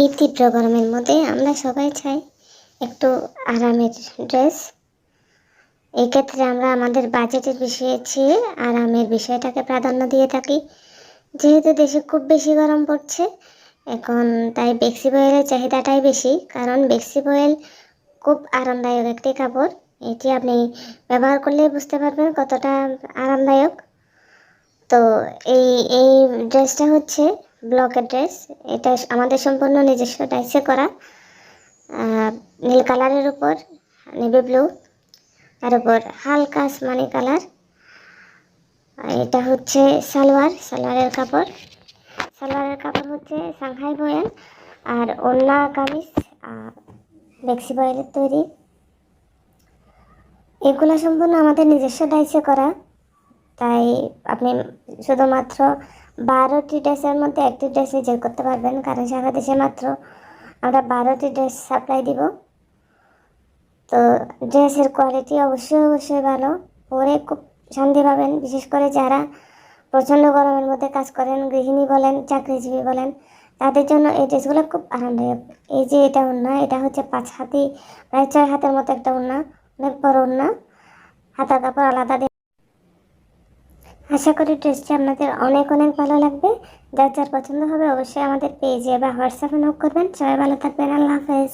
এই তীব্র গরমের মধ্যে আমরা সবাই চাই একটু আরামের ড্রেস। এই ক্ষেত্রে আমরা আমাদের বাজেটের বিষয়ে চেয়ে আরামের বিষয়টাকে প্রাধান্য দিয়ে থাকি। যেহেতু দেশে খুব বেশি গরম পড়ছে এখন, তাই বেক্সি বয়েলের চাহিদাটাই বেশি, কারণ বেক্সি বয়েল খুব আরামদায়ক একটি কাপড়। এটি আপনি ব্যবহার করলেই বুঝতে পারবেন কতটা আরামদায়ক। তো এই এই ড্রেসটা হচ্ছে ব্লকের ড্রেস। এটা আমাদের সম্পূর্ণ নিজস্ব ডাইসে করা। নীল কালারের উপর নেভি ব্লু, তার উপর হালকা আসমানি কালার। এটা হচ্ছে সালোয়ারের কাপড়। সালোয়ারের কাপড় হচ্ছে সাংহাই বয়েল, আর ওড়না কামিজ বেক্সি বয়েলের তৈরি। এগুলো সম্পূর্ণ আমাদের নিজস্ব ডাইসে করা, তাই আপনি শুধুমাত্র 12টি ড্রেসের মধ্যে একটি ড্রেস রিজেক্ট করতে পারবেন, কারণ সারা দেশে মাত্র আমরা 12টি ড্রেস সাপ্লাই দিব। তো ড্রেসের কোয়ালিটি অবশ্যই ভালো, পরে খুব শান্তি পাবেন। বিশেষ করে যারা প্রচণ্ড গরমের মধ্যে কাজ করেন, গৃহিণী বলেন, চাকরিজীবী বলেন, তাদের জন্য এই ড্রেসগুলো খুব আরামদায়ক। এই যে এটা ওড়না, এটা হচ্ছে 5 হাতি, প্রায় 6 হাতের মতো একটা ওড়না, অনেক বড় ওড়না, হাতার কাপড় আলাদা। আশা করি ড্রেসটি আপনাদের অনেক ভালো লাগবে। যার যার পছন্দ হবে অবশ্যই আমাদের পেজে বা হোয়াটসঅ্যাপে নক করবেন। সবাই ভালো থাকবেন। আল্লাহ হাফেজ।